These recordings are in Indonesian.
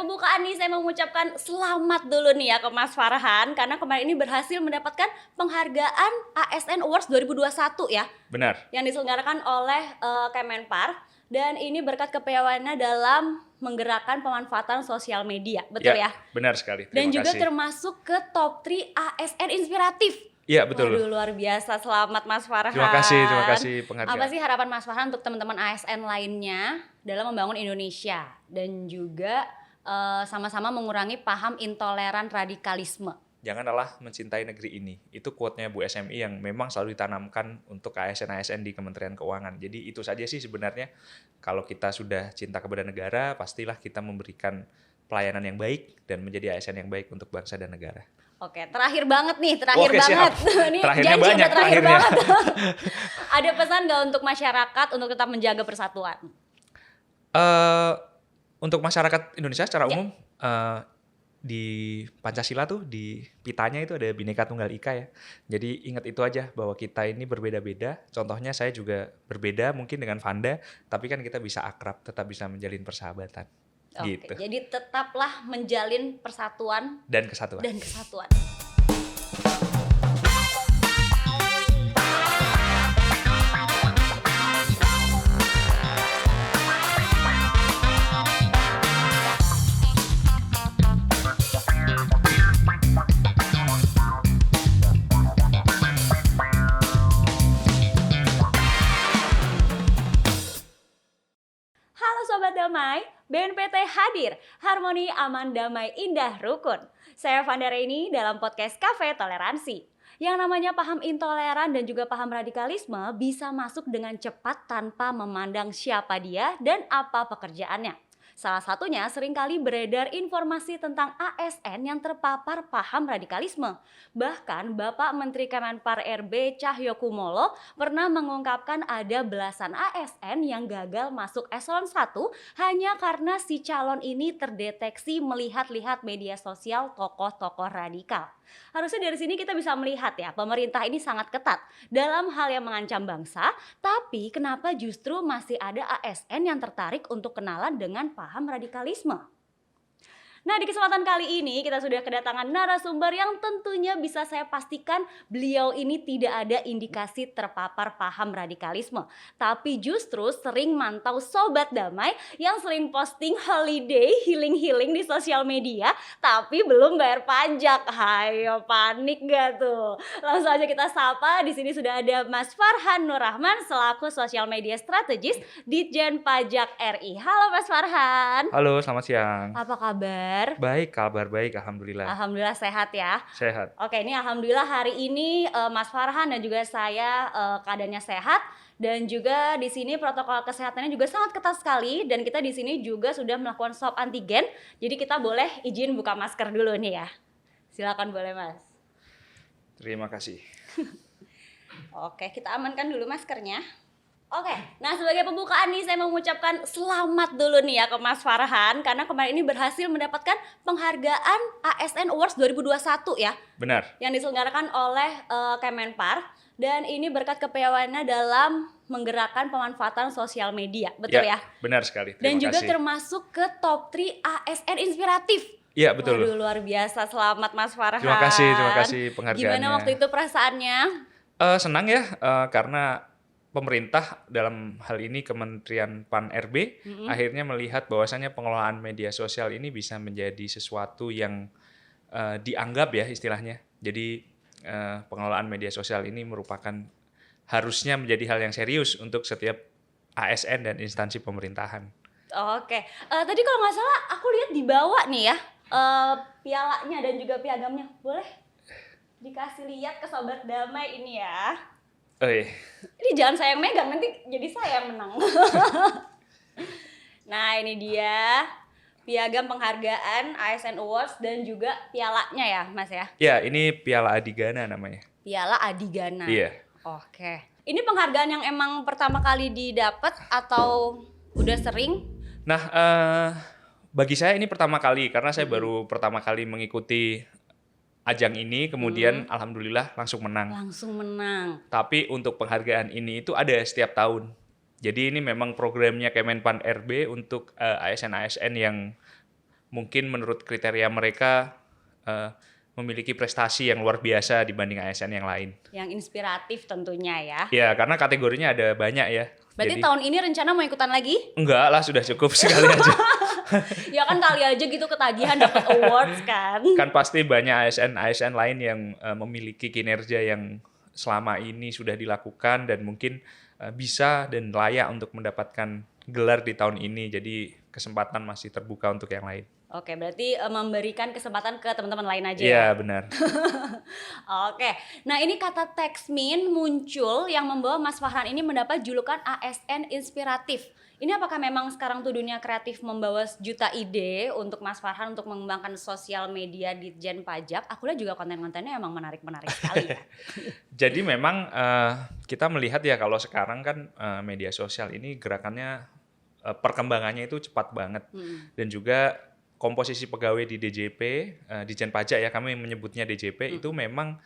pembukaan nih saya mau mengucapkan selamat dulu nih ya ke Mas Farhan karena kemarin ini berhasil mendapatkan penghargaan ASN Awards 2021 ya. Benar. Yang diselenggarakan oleh Kemenpar dan ini berkat kepiawaiannya dalam menggerakkan pemanfaatan sosial media. Betul ya? Benar sekali. Dan juga kasih. termasuk ke top 3 ASN inspiratif. Iya, betul. Waduh, luar biasa. Selamat Mas Farhan. Terima kasih penghargaan. Apa sih harapan Mas Farhan untuk teman-teman ASN lainnya dalam membangun Indonesia dan juga sama-sama mengurangi paham intoleran radikalisme? Janganlah mencintai negeri ini. Itu quote-nya Bu SMI yang memang selalu ditanamkan untuk ASN-ASN di Kementerian Keuangan. Jadi itu saja sih sebenarnya. Kalau kita sudah cinta kepada negara, pastilah kita memberikan pelayanan yang baik dan menjadi ASN yang baik untuk bangsa dan negara. Oke, terakhir banget nih, terakhir banget. Siap. Ini terakhirnya janji banyak, terakhir terakhirnya. banget. Ada pesan nggak untuk masyarakat untuk tetap menjaga persatuan? Untuk masyarakat Indonesia secara umum, di Pancasila tuh di pitanya itu ada Bhinneka Tunggal Ika ya. Jadi ingat itu aja bahwa kita ini berbeda-beda. Contohnya saya juga berbeda mungkin dengan Vanda, tapi kan kita bisa akrab, tetap bisa menjalin persahabatan. Oke, Gitu. jadi tetaplah menjalin persatuan Dan kesatuan. Halo Sobat Damai, BNPT hadir, harmoni aman damai indah rukun. Saya Vanda Reni dalam podcast Cafe Toleransi. Yang namanya paham intoleran dan juga paham radikalisme bisa masuk dengan cepat tanpa memandang siapa dia dan apa pekerjaannya. Salah satunya seringkali beredar informasi tentang ASN yang terpapar paham radikalisme. Bahkan Bapak Menteri Kemenpar RB Cahyokumolo pernah mengungkapkan ada belasan ASN yang gagal masuk eselon 1 hanya karena si calon ini terdeteksi melihat-lihat media sosial tokoh-tokoh radikal. Harusnya dari sini kita bisa melihat ya, pemerintah ini sangat ketat dalam hal yang mengancam bangsa, tapi kenapa justru masih ada ASN yang tertarik untuk kenalan dengan paham radikalisme? Nah, di kesempatan kali ini kita sudah kedatangan narasumber yang tentunya bisa saya pastikan beliau ini tidak ada indikasi terpapar paham radikalisme. Tapi justru sering mantau Sobat Damai yang sering posting holiday healing-healing di sosial media tapi belum bayar pajak. Hayo, panik gak tuh? Langsung aja kita sapa, di sini sudah ada Mas Farhan Nur Rahman selaku Social Media Strategist Ditjen Pajak RI. Halo Mas Farhan. Halo, selamat siang. Apa kabar? Baik, kabar baik, alhamdulillah. Alhamdulillah sehat ya. Sehat. Oke, ini alhamdulillah hari ini Mas Farhan dan juga saya keadaannya sehat dan juga di sini protokol kesehatannya juga sangat ketat sekali dan kita di sini juga sudah melakukan swab antigen. Jadi kita boleh izin buka masker dulu nih ya. Silakan boleh Mas. Terima kasih. Oke, kita amankan dulu maskernya. Oke, nah sebagai pembukaan nih saya mau mengucapkan selamat dulu nih ya ke Mas Farhan karena kemarin ini berhasil mendapatkan penghargaan ASN Awards 2021 ya. Benar. Yang diselenggarakan oleh Kemenpar dan ini berkat kepiawaiannya dalam menggerakkan pemanfaatan sosial media. Betul ya? Benar sekali. Dan juga termasuk ke top 3 ASN inspiratif. Iya, betul. Waduh, luar biasa. Selamat Mas Farhan. Terima kasih penghargaannya. Gimana waktu itu perasaannya? Senang ya, karena pemerintah dalam hal ini Kementerian PAN RB akhirnya melihat bahwasannya pengelolaan media sosial ini bisa menjadi sesuatu yang dianggap ya istilahnya. Jadi pengelolaan media sosial ini merupakan harusnya menjadi hal yang serius untuk setiap ASN dan instansi pemerintahan. Oke, tadi kalau nggak salah aku lihat dibawa nih ya pialanya dan juga piagamnya. Boleh dikasih lihat ke Sobat Damai ini ya. Oh iya. Ini jangan saya yang megang, nanti jadi saya yang menang. Nah ini dia piagam penghargaan ASN Awards dan juga pialanya ya Mas ya? Ya, ini Piala Adigana namanya. Piala Adigana? Iya. Oke. Ini penghargaan yang emang pertama kali didapat atau udah sering? Nah, bagi saya ini pertama kali karena saya baru pertama kali mengikuti ajang ini, kemudian alhamdulillah langsung menang. Langsung menang. Tapi untuk penghargaan ini itu ada setiap tahun. Jadi ini memang programnya Kemenpan RB untuk ASN-ASN yang mungkin menurut kriteria mereka memiliki prestasi yang luar biasa dibanding ASN yang lain. Yang inspiratif tentunya ya. Ya, karena kategorinya ada banyak ya. Berarti Jadi, tahun ini rencana mau ikutan lagi? enggak lah, sudah cukup sekali aja. Ya kan kali aja gitu ketagihan dapat awards kan. Kan pasti banyak ASN lain yang memiliki kinerja yang selama ini sudah dilakukan dan mungkin bisa dan layak untuk mendapatkan gelar di tahun ini. Jadi kesempatan masih terbuka untuk yang lain. Oke, berarti memberikan kesempatan ke teman-teman lain aja Iya, ya? benar. Oke, nah ini kata Texmin muncul yang membawa Mas Farhan ini mendapat julukan ASN Inspiratif. Ini apakah memang sekarang tuh dunia kreatif membawa sejuta ide untuk Mas Farhan untuk mengembangkan sosial media Ditjen Pajak? Aku lihat juga konten-kontennya emang menarik-menarik sekali ya. Jadi memang kita melihat ya kalau sekarang kan media sosial ini gerakannya perkembangannya itu cepat banget. Dan juga komposisi pegawai di DJP, Ditjen Pajak ya, kami menyebutnya DJP, itu memang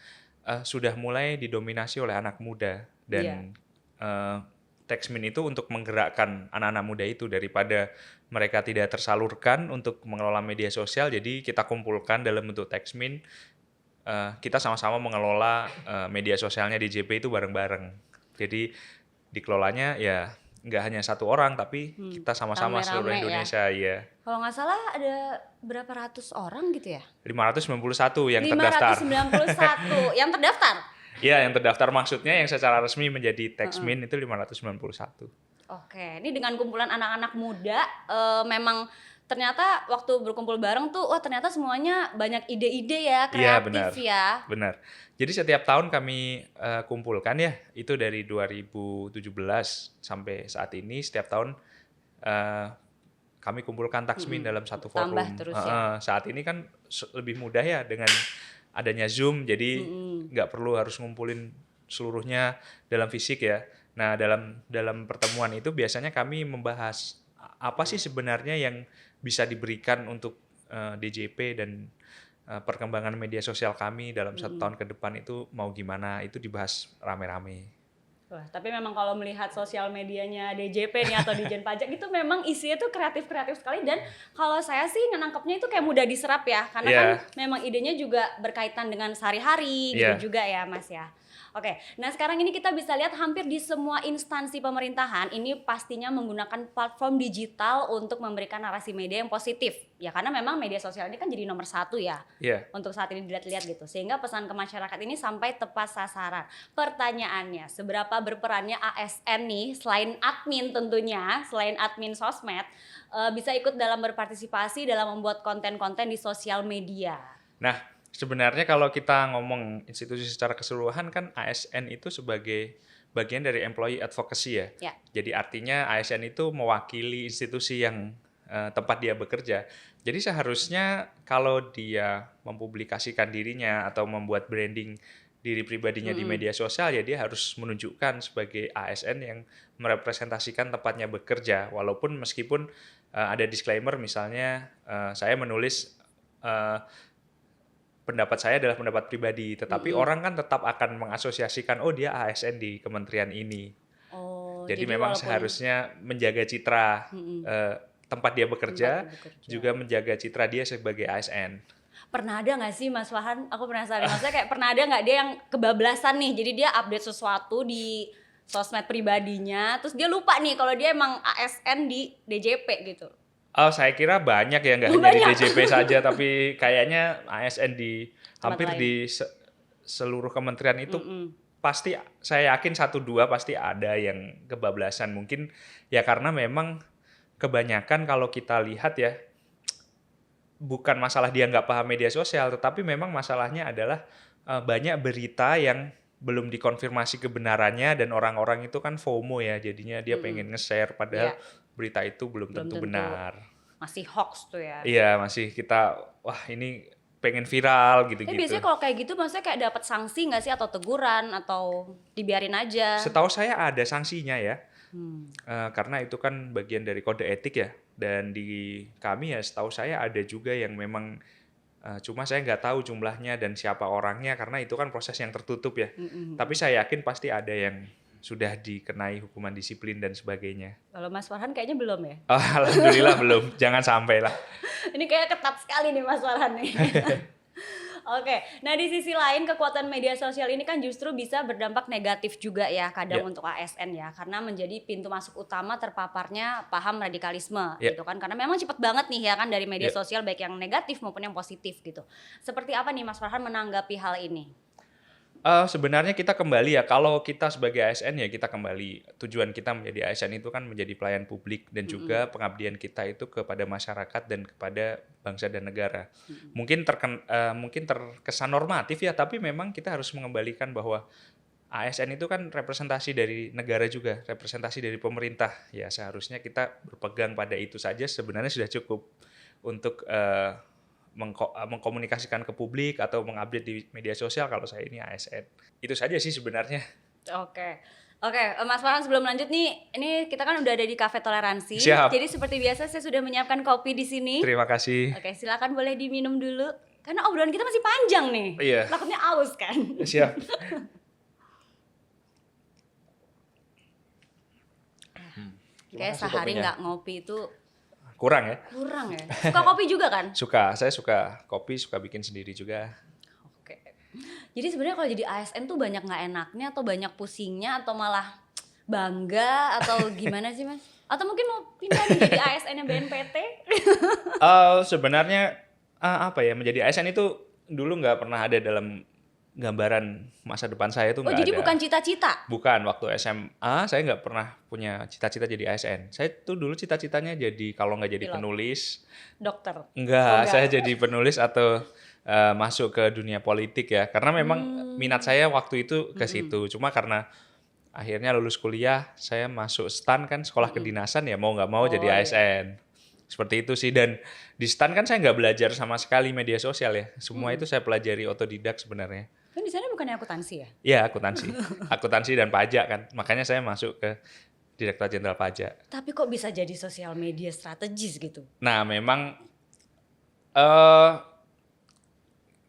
sudah mulai didominasi oleh anak muda. Dan Texmin itu untuk menggerakkan anak-anak muda itu daripada mereka tidak tersalurkan untuk mengelola media sosial, jadi kita kumpulkan dalam bentuk Texmin, kita sama-sama mengelola media sosialnya DJP itu bareng-bareng. Jadi dikelolanya ya nggak hanya satu orang, tapi kita sama-sama seluruh Indonesia ya. Kalau nggak salah ada berapa ratus orang gitu ya? 591 yang terdaftar. 591 yang terdaftar? Iya, yang terdaftar maksudnya yang secara resmi menjadi Texmin itu 591. Oke, ini dengan kumpulan anak-anak muda memang ternyata waktu berkumpul bareng tuh wah ternyata semuanya banyak ide-ide ya, kreatif ya. Benar. Jadi setiap tahun kami kumpulkan ya, itu dari 2017 sampai saat ini setiap tahun kami kumpulkan Texmin dalam satu forum. Tambah terus ya. Saat ini kan lebih mudah ya dengan adanya Zoom, jadi nggak perlu harus ngumpulin seluruhnya dalam fisik ya. Nah, dalam pertemuan itu biasanya kami membahas apa sih sebenarnya yang bisa diberikan untuk DJP dan perkembangan media sosial kami dalam 1 tahun ke depan itu mau gimana, itu dibahas rame-rame. Wah, tapi memang kalau melihat sosial medianya DJP nih atau Ditjen Pajak itu memang isinya tuh kreatif-kreatif sekali dan kalau saya sih nangkepnya itu kayak mudah diserap ya karena kan memang idenya juga berkaitan dengan sehari-hari gitu juga ya Mas ya. Oke, nah sekarang ini kita bisa lihat hampir di semua instansi pemerintahan ini pastinya menggunakan platform digital untuk memberikan narasi media yang positif. Ya karena memang media sosial ini kan jadi nomor 1 ya untuk saat ini dilihat-lihat gitu. Sehingga pesan ke masyarakat ini sampai tepat sasaran. Pertanyaannya, seberapa berperannya ASN nih selain admin tentunya, selain admin sosmed, bisa ikut dalam berpartisipasi dalam membuat konten-konten di sosial media? Nah, sebenarnya kalau kita ngomong institusi secara keseluruhan kan ASN itu sebagai bagian dari employee advocacy ya. Jadi artinya ASN itu mewakili institusi yang tempat dia bekerja. Jadi seharusnya kalau dia mempublikasikan dirinya atau membuat branding diri pribadinya di media sosial ya dia harus menunjukkan sebagai ASN yang merepresentasikan tempatnya bekerja. Walaupun meskipun ada disclaimer misalnya saya menulis pendapat saya adalah pendapat pribadi, tetapi orang kan tetap akan mengasosiasikan oh dia ASN di kementerian ini. Jadi memang seharusnya menjaga citra tempat dia bekerja, juga menjaga citra dia sebagai ASN. Pernah ada nggak sih Mas Farhan? Aku penasaran, maksudnya kayak pernah ada nggak dia yang kebablasan nih, jadi dia update sesuatu di sosmed pribadinya, terus dia lupa nih kalau dia emang ASN di DJP gitu. Oh, saya kira banyak ya, nggak hanya di DJP saja, tapi kayaknya ASN di hampir di seluruh kementerian itu pasti, saya yakin 1-2 pasti ada yang kebablasan. Mungkin ya karena memang kebanyakan kalau kita lihat ya, bukan masalah dia nggak paham media sosial, tetapi memang masalahnya adalah banyak berita yang belum dikonfirmasi kebenarannya dan orang-orang itu kan FOMO ya, jadinya dia pengen nge-share padahal berita itu belum tentu benar. Masih hoax tuh ya. Iya, masih kita wah ini pengen viral gitu-gitu. Biasanya kalau kayak gitu maksudnya kayak dapat sanksi nggak sih atau teguran atau dibiarin aja? Setahu saya ada sanksinya ya. Karena itu kan bagian dari kode etik ya. Dan di kami ya setahu saya ada juga yang memang cuma saya nggak tahu jumlahnya dan siapa orangnya karena itu kan proses yang tertutup ya. Tapi saya yakin pasti ada yang sudah dikenai hukuman disiplin dan sebagainya. Kalau Mas Farhan kayaknya belum ya? Alhamdulillah belum, jangan sampai lah. Ini kayak ketat sekali nih Mas Farhan nih. Oke, nah di sisi lain kekuatan media sosial ini kan justru bisa berdampak negatif juga ya kadang untuk ASN ya, karena menjadi pintu masuk utama terpaparnya paham radikalisme gitu kan, karena memang cepet banget nih ya kan dari media sosial baik yang negatif maupun yang positif gitu. Seperti apa nih Mas Farhan menanggapi hal ini? Sebenarnya kita kembali ya, kalau kita sebagai ASN ya kita kembali, tujuan kita menjadi ASN itu kan menjadi pelayan publik dan juga pengabdian kita itu kepada masyarakat dan kepada bangsa dan negara. Mungkin terkesan normatif ya, tapi memang kita harus mengembalikan bahwa ASN itu kan representasi dari negara juga, representasi dari pemerintah. Ya seharusnya kita berpegang pada itu saja sebenarnya sudah cukup untuk mengkomunikasikan ke publik atau mengupdate di media sosial kalau saya ini ASN. Itu saja sih sebenarnya. Oke, Mas Farhan sebelum lanjut nih, ini kita kan udah ada di Cafe Toleransi. Siap. Jadi seperti biasa saya sudah menyiapkan kopi di sini. Terima kasih. Oke, silakan boleh diminum dulu. Karena obrolan kita masih panjang nih. Iya. Takutnya aus kan. Siap. Kayak sehari nggak ngopi itu kurang ya? Kurang ya. Suka kopi juga kan? Saya suka kopi, suka bikin sendiri juga. Oke. Jadi sebenarnya kalau jadi ASN tuh banyak nggak enaknya atau banyak pusingnya atau malah bangga atau gimana sih Mas? Atau mungkin mau pindah jadi ASN-nya BNPT? Sebenarnya apa ya, menjadi ASN itu dulu nggak pernah ada dalam gambaran masa depan saya itu nggak ada. Oh jadi bukan cita-cita? Bukan, waktu SMA saya nggak pernah punya cita-cita jadi ASN. Saya tuh dulu cita-citanya jadi, kalau nggak jadi penulis, dokter. Enggak, saya jadi penulis atau masuk ke dunia politik ya. Karena memang minat saya waktu itu ke situ. Cuma karena akhirnya lulus kuliah, saya masuk STAN kan, sekolah kedinasan ya, mau nggak mau jadi ASN. Seperti itu sih. Dan di STAN kan saya nggak belajar sama sekali media sosial ya. Semua itu saya pelajari otodidak sebenarnya. Kan di sana bukannya akuntansi ya? Iya, akuntansi. Akuntansi dan pajak kan. Makanya saya masuk ke Direktorat Jenderal Pajak. Tapi kok bisa jadi sosial media strategis gitu? Nah, memang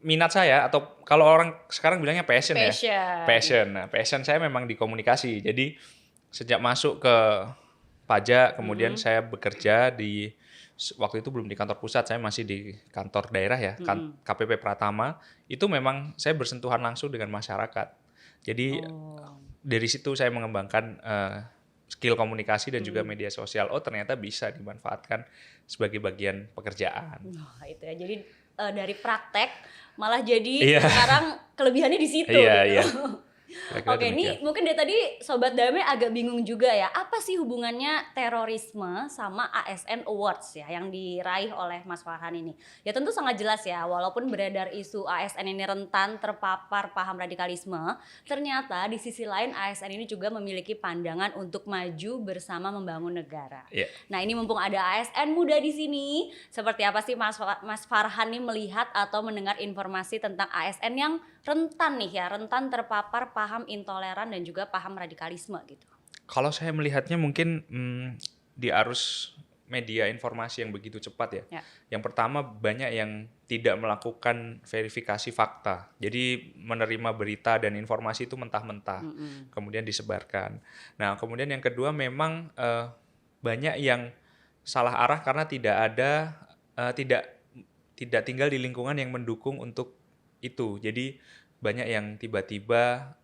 minat saya, atau kalau orang sekarang bilangnya passion ya. Passion. Nah, passion saya memang di komunikasi. Jadi sejak masuk ke pajak, kemudian saya bekerja di, waktu itu belum di kantor pusat, saya masih di kantor daerah ya, KPP Pratama. Itu memang saya bersentuhan langsung dengan masyarakat. Jadi dari situ saya mengembangkan skill komunikasi dan juga media sosial. Oh ternyata bisa dimanfaatkan sebagai bagian pekerjaan. Itu ya. Jadi dari praktek malah jadi sekarang kelebihannya di situ. Iya. Oke, ini mungkin dari tadi Sobat Damai agak bingung juga ya. Apa sih hubungannya terorisme sama ASN Awards ya yang diraih oleh Mas Farhan ini? Ya tentu sangat jelas ya, walaupun beredar isu ASN ini rentan terpapar paham radikalisme, ternyata di sisi lain ASN ini juga memiliki pandangan untuk maju bersama membangun negara. Nah ini mumpung ada ASN muda di sini, seperti apa sih Mas Farhan nih melihat atau mendengar informasi tentang ASN yang rentan nih ya, rentan terpapar paham intoleran dan juga paham radikalisme gitu? Kalau saya melihatnya mungkin di arus media informasi yang begitu cepat ya. Yang pertama banyak yang tidak melakukan verifikasi fakta. Jadi menerima berita dan informasi itu mentah-mentah, kemudian disebarkan. Nah kemudian yang kedua memang banyak yang salah arah karena tidak tinggal di lingkungan yang mendukung untuk itu. Jadi banyak yang tiba-tiba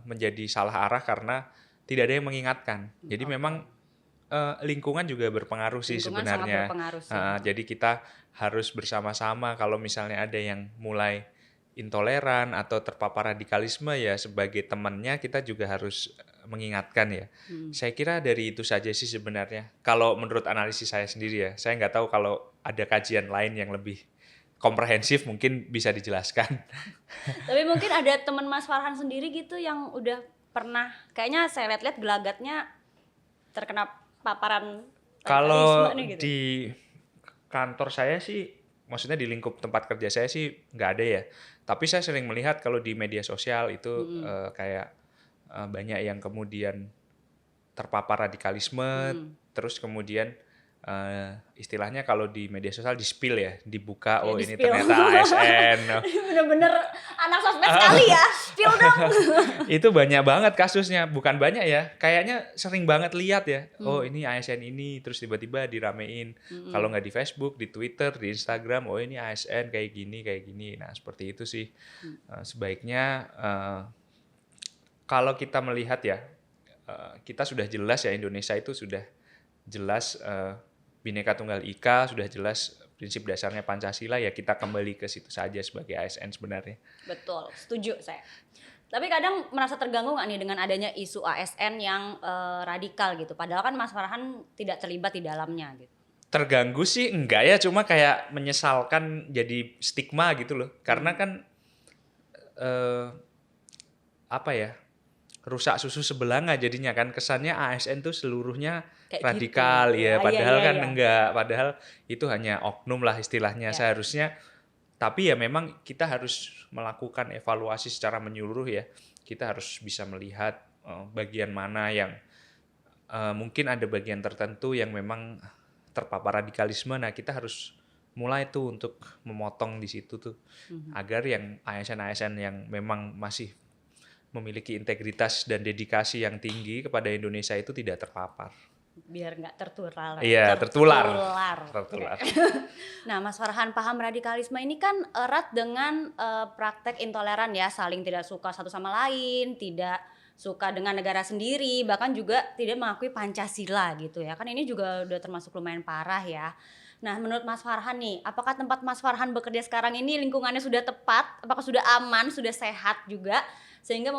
menjadi salah arah karena tidak ada yang mengingatkan. Jadi memang lingkungan juga berpengaruh sih sebenarnya. Jadi kita harus bersama-sama, kalau misalnya ada yang mulai intoleran atau terpapar radikalisme ya sebagai temannya kita juga harus mengingatkan ya. Saya kira dari itu saja sih sebenarnya. Kalau menurut analisis saya sendiri ya, saya nggak tahu kalau ada kajian lain yang lebih komprehensif mungkin bisa dijelaskan. Tapi mungkin ada teman Mas Farhan sendiri gitu yang udah pernah, kayaknya saya lihat-lihat gelagatnya terkena paparan kalau nih, gitu. Di kantor saya sih, maksudnya di lingkup tempat kerja saya sih nggak ada ya. Tapi saya sering melihat kalau di media sosial itu kayak banyak yang kemudian terpapar radikalisme, terus kemudian istilahnya kalau di media sosial di-spill ya, dibuka, Ya, oh ini di-spill. ternyata ASN. Bener-bener anak sosmed sekali ya, spill dong. Itu banyak banget kasusnya, bukan banyak ya, kayaknya sering banget lihat ya, oh ini ASN ini, terus tiba-tiba diramein. Kalau nggak di Facebook, di Twitter, di Instagram, oh ini ASN kayak gini. Nah seperti itu sih. Sebaiknya kalau kita melihat ya, kita sudah jelas ya, Indonesia itu sudah jelas Bhinneka Tunggal Ika, sudah jelas prinsip dasarnya Pancasila, ya kita kembali ke situ saja sebagai ASN sebenarnya. Betul, setuju saya. Tapi kadang merasa terganggu nggak nih dengan adanya isu ASN yang radikal gitu, padahal kan Mas Farhan tidak terlibat di dalamnya gitu. Terganggu sih enggak ya, cuma kayak menyesalkan jadi stigma gitu loh. Karena kan apa ya, rusak susu sebelanga jadinya kan, kesannya ASN tuh seluruhnya Kayak radikal gitu. ya, padahal kan iya. enggak, padahal itu hanya oknum lah istilahnya seharusnya. Tapi ya memang kita harus melakukan evaluasi secara menyeluruh ya, kita harus bisa melihat bagian mana yang mungkin ada bagian tertentu yang memang terpapar radikalisme. Nah kita harus mulai tuh untuk memotong di situ tuh, agar yang ASN-ASN yang memang masih memiliki integritas dan dedikasi yang tinggi kepada Indonesia itu tidak terpapar. Biar nggak tertular. Iya, tertular. Nah, Mas Farhan, paham radikalisme ini kan erat dengan praktek intoleran ya, saling tidak suka satu sama lain, tidak suka dengan negara sendiri, bahkan juga tidak mengakui Pancasila gitu ya. Kan ini juga udah termasuk lumayan parah ya. Nah, menurut Mas Farhan nih, apakah tempat Mas Farhan bekerja sekarang ini lingkungannya sudah tepat? Apakah sudah aman, sudah sehat juga? Sehingga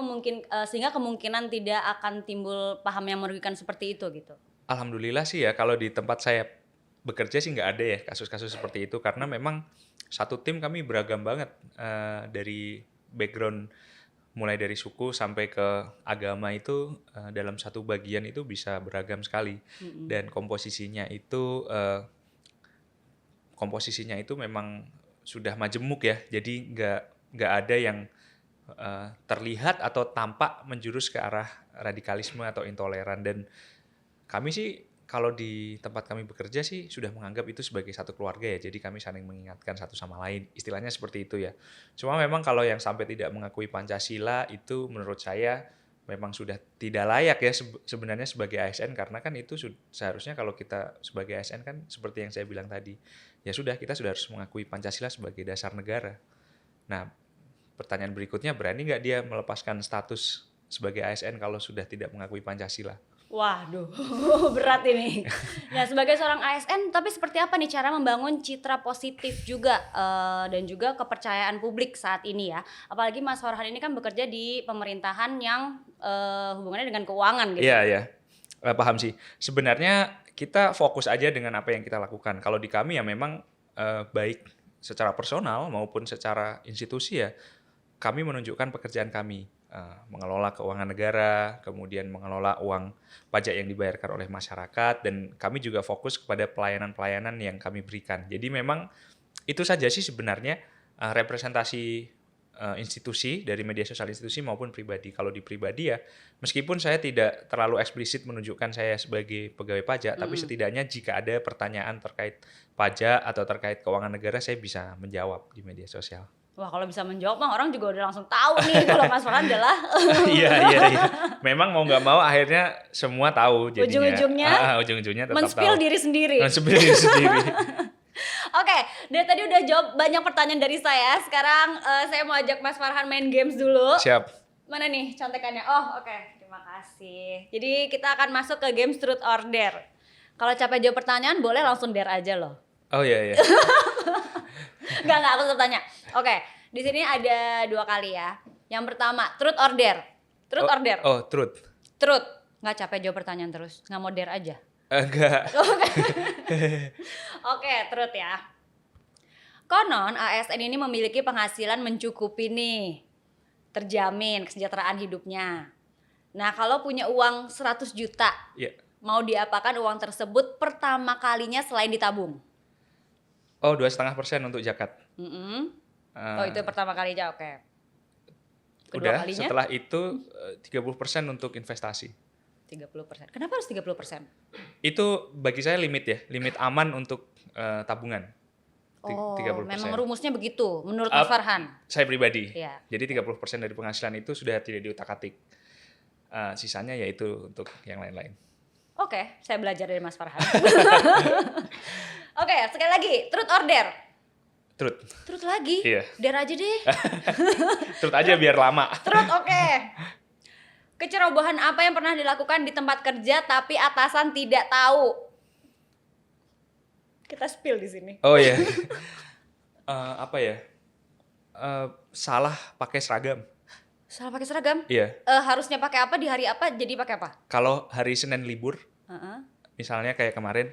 kemungkinan tidak akan timbul paham yang merugikan seperti itu gitu. Alhamdulillah sih ya, kalau di tempat saya bekerja sih nggak ada ya kasus-kasus seperti itu, karena memang satu tim kami beragam banget, dari background mulai dari suku sampai ke agama itu dalam satu bagian itu bisa beragam sekali. Dan komposisinya itu memang sudah majemuk ya, jadi nggak ada yang terlihat atau tampak menjurus ke arah radikalisme atau intoleran. Dan kami sih kalau di tempat kami bekerja sih sudah menganggap itu sebagai satu keluarga ya, jadi kami saling mengingatkan satu sama lain, istilahnya seperti itu ya. Cuma memang kalau yang sampai tidak mengakui Pancasila itu menurut saya memang sudah tidak layak ya sebenarnya sebagai ASN, karena kan itu seharusnya kalau kita sebagai ASN kan seperti yang saya bilang tadi, ya sudah, kita sudah harus mengakui Pancasila sebagai dasar negara. Nah, pertanyaan berikutnya, berani nggak dia melepaskan status sebagai ASN kalau sudah tidak mengakui Pancasila? Waduh, berat ini. Nah, sebagai seorang ASN, tapi seperti apa nih cara membangun citra positif juga dan juga kepercayaan publik saat ini ya? Apalagi Mas Farhan ini kan bekerja di pemerintahan yang hubungannya dengan keuangan gitu. Iya. Paham sih. Sebenarnya kita fokus aja dengan apa yang kita lakukan. Kalau di kami ya memang baik secara personal maupun secara institusi ya, kami menunjukkan pekerjaan kami. Mengelola keuangan negara, kemudian mengelola uang pajak yang dibayarkan oleh masyarakat, dan kami juga fokus kepada pelayanan-pelayanan yang kami berikan. Jadi memang itu saja sih sebenarnya representasi institusi, dari media sosial institusi maupun pribadi. Kalau di pribadi ya, meskipun saya tidak terlalu eksplisit menunjukkan saya sebagai pegawai pajak, tapi setidaknya jika ada pertanyaan terkait pajak atau terkait keuangan negara, saya bisa menjawab di media sosial. Wah, kalau bisa menjawab mah orang juga udah langsung tahu nih kalau Mas Farhan adalah. Iya. Memang mau nggak mau akhirnya semua tahu jadinya. Ujung-ujungnya tetap men-spill tahu. diri sendiri. Men-spill diri sendiri. Oke, dari tadi udah jawab banyak pertanyaan dari saya. Sekarang saya mau ajak Mas Farhan main games dulu. Siap. Mana nih contekannya? Oh, oke. Terima kasih. Jadi kita akan masuk ke games truth or dare. Kalau capek jawab pertanyaan boleh langsung dare aja loh. Oh iya. Enggak, aku tetap tanya. Oke, di sini ada 2 kali ya. Yang pertama, truth or dare. Truth or dare? Oh, truth. Truth. Nggak capek jawab pertanyaan terus. Nggak mau dare aja. Enggak. Oke, truth ya. Konon ASN ini memiliki penghasilan mencukupi nih. Terjamin kesejahteraan hidupnya. Nah, kalau punya uang 100 juta, mau diapakan uang tersebut pertama kalinya selain ditabung? Oh, 2,5% untuk zakat. Oh, itu pertama kalinya, oke. Kedua Udah, kalinya? setelah itu 30% untuk investasi. 30%. Kenapa harus 30%? Itu bagi saya limit ya, limit aman untuk tabungan. Oh, 30%. memang rumusnya begitu menurut Mas Farhan. Saya pribadi. Iya. Jadi 30% dari penghasilan itu sudah tidak diutak-atik. Sisanya yaitu untuk yang lain-lain. Oke, saya belajar dari Mas Farhan. Oke, sekali lagi, truth or dare? Truth. Truth lagi? Iya. Dare aja deh. Truth aja biar lama. Truth, oke. Kecerobohan apa yang pernah dilakukan di tempat kerja tapi atasan tidak tahu? Kita spill di sini. Oh iya. Apa ya? Salah pakai seragam. Salah pakai seragam? Iya. Harusnya pakai apa di hari apa jadi pakai apa? Kalau hari Senin libur, Heeh. misalnya kayak kemarin,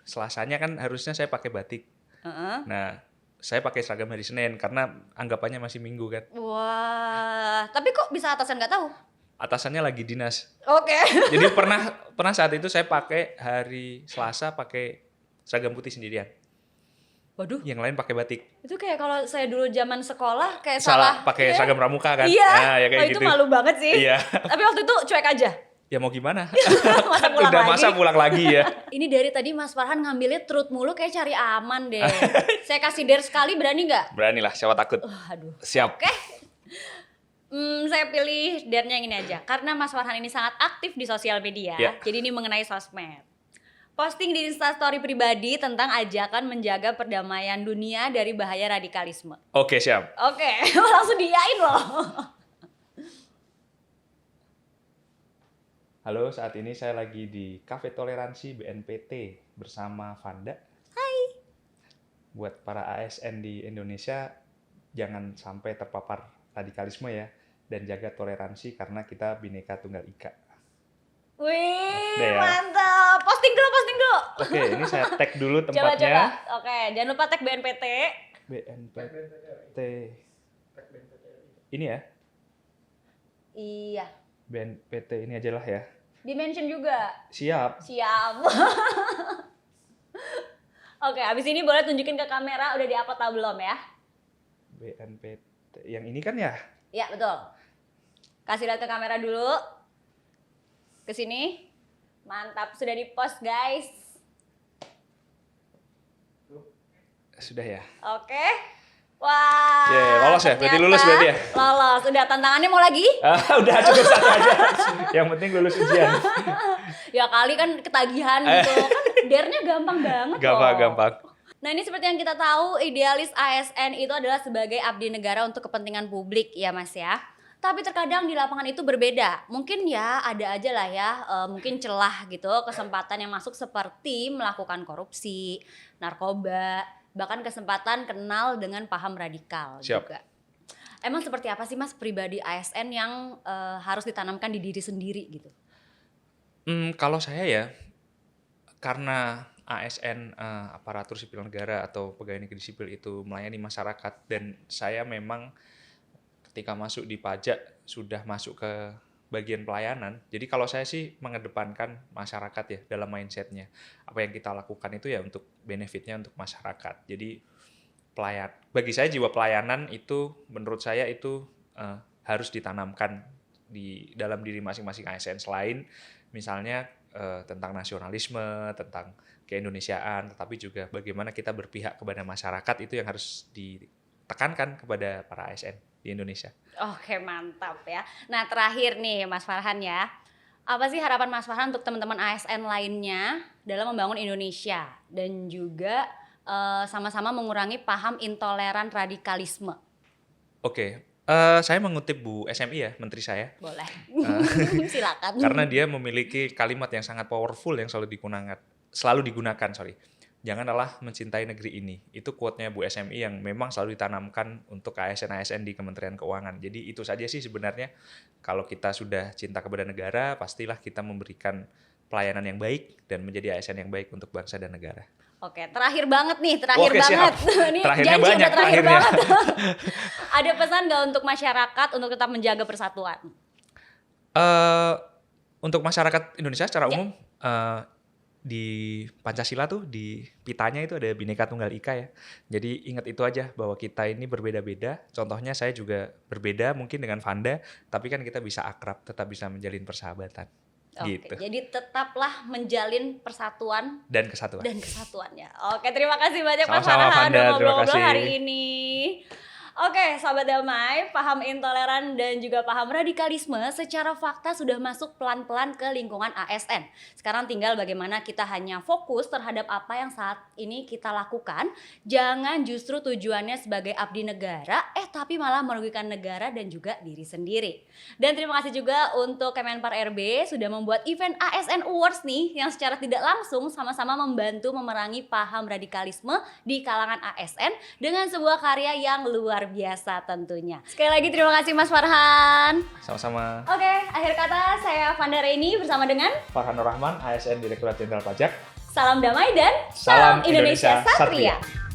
Selasanya kan harusnya saya pakai batik. Heeh. Nah, saya pakai seragam hari Senin karena anggapannya masih Minggu kan. Wah, tapi kok bisa atasan nggak tahu? Atasannya lagi dinas. Oke. Jadi pernah saat itu saya pakai hari Selasa pakai seragam putih sendirian. Waduh, Yang lain pakai batik. itu kayak kalau saya dulu zaman sekolah kayak Salah salah pakai ya? seragam pramuka kan? Iya. Nah, ya kayak Wah, itu gitu. malu banget sih. Iya. Tapi waktu itu cuek aja. Ya mau gimana? Masa pulang Udah lagi. masa pulang lagi ya. Ini dari tadi Mas Farhan ngambilnya truth mulu kayak cari aman deh. Saya kasih dare sekali, berani nggak? Beranilah, siapa takut. Aduh. Siap. Oke. Saya pilih dare-nya yang ini aja. Karena Mas Farhan ini sangat aktif di sosial media. Ya. Jadi ini mengenai sosmed. Posting di Instastory pribadi tentang ajakan menjaga perdamaian dunia dari bahaya radikalisme. Oke, siap. Oke, langsung diain loh. Halo, saat ini saya lagi di Cafe Toleransi BNPT bersama Vanda. Hai. Buat para ASN di Indonesia, jangan sampai terpapar radikalisme ya. Dan jaga toleransi karena kita Bhinneka Tunggal Ika. Wih, Udah ya. mantap. Posting dulu. Oke, ini saya tag dulu Coba. tempatnya. Oke, jangan lupa tag BNPT. BNPT. Ini ya, Iya. BNPT ini aja lah ya. Dimension juga. Siap. Siap. Oke, abis ini boleh tunjukin ke kamera udah di-upload atau belum ya? BNPT. Yang ini kan ya? Iya, betul. Kasih lihat ke kamera dulu. Ke sini. Mantap, sudah di-post, guys. Sudah ya. Oke. Wah. Yeay, lolos ya? Berarti lulus ternyata berarti ya? Lolos. Udah, tantangannya mau lagi? Udah cukup satu aja. Yang penting lulus ujian. Ya kali kan ketagihan gitu. Kan dare-nya gampang banget loh. Gampang. Nah ini seperti yang kita tahu, idealis ASN itu adalah sebagai abdi negara untuk kepentingan publik ya Mas ya. Tapi terkadang di lapangan itu berbeda. Mungkin ya ada aja lah ya, mungkin celah gitu, kesempatan yang masuk seperti melakukan korupsi, narkoba, bahkan kesempatan kenal dengan paham radikal Siap. juga. Emang seperti apa sih Mas pribadi ASN yang harus ditanamkan di diri sendiri gitu? Kalau saya ya, karena ASN aparatur sipil negara atau pegawai negeri sipil itu melayani masyarakat dan saya memang ketika masuk di pajak sudah masuk ke bagian pelayanan. Jadi kalau saya sih mengedepankan masyarakat ya dalam mindsetnya. Apa yang kita lakukan itu ya untuk benefitnya untuk masyarakat. Jadi bagi saya jiwa pelayanan itu menurut saya itu harus ditanamkan di dalam diri masing-masing ASN selain misalnya tentang nasionalisme, tentang keindonesiaan, tetapi juga bagaimana kita berpihak kepada masyarakat itu yang harus ditekankan kepada para ASN di Indonesia. Oke mantap ya. Nah terakhir nih Mas Farhan ya, apa sih harapan Mas Farhan untuk teman-teman ASN lainnya dalam membangun Indonesia dan juga sama-sama mengurangi paham intoleran radikalisme? Oke, saya mengutip Bu SMI ya, menteri saya. Boleh, silakan. Karena dia memiliki kalimat yang sangat powerful yang selalu digunakan. Janganlah mencintai negeri ini. Itu quote-nya Bu SMI yang memang selalu ditanamkan untuk ASN-ASN di Kementerian Keuangan. Jadi itu saja sih sebenarnya. Kalau kita sudah cinta kepada negara, pastilah kita memberikan pelayanan yang baik dan menjadi ASN yang baik untuk bangsa dan negara. Oke, terakhir banget nih, terakhir Oke, banget. siap. Ini Terakhirnya janji banyak, udah terakhir terakhirnya. banget. Ada pesan nggak untuk masyarakat untuk tetap menjaga persatuan? Untuk masyarakat Indonesia secara Ya. umum, di Pancasila tuh di pitanya itu ada Bhinneka Tunggal Ika ya. Jadi ingat itu aja bahwa kita ini berbeda-beda. Contohnya saya juga berbeda mungkin dengan Vanda, tapi kan kita bisa akrab, tetap bisa menjalin persahabatan. gitu. Jadi tetaplah menjalin persatuan Dan kesatuan. dan kesatuannya. Oke, terima kasih banyak Mas Sama-sama, Farhan Vanda, udah terima ngobrol-ngobrol kasih. hari ini. Oke, sahabat damai, paham intoleran dan juga paham radikalisme secara fakta sudah masuk pelan-pelan ke lingkungan ASN. Sekarang tinggal bagaimana kita hanya fokus terhadap apa yang saat ini kita lakukan. Jangan justru tujuannya sebagai abdi negara, tapi malah merugikan negara dan juga diri sendiri. Dan terima kasih juga untuk Kemenpar RB sudah membuat event ASN Awards nih, yang secara tidak langsung sama-sama membantu memerangi paham radikalisme di kalangan ASN dengan sebuah karya yang luar biasa tentunya. Sekali lagi terima kasih Mas Farhan. Sama-sama. Oke, akhir kata saya Vanda Reni bersama dengan Farhan Nur Rahman, ASN Direktorat Jenderal Pajak. Salam damai dan Salam Indonesia Indonesia Satria. Satria.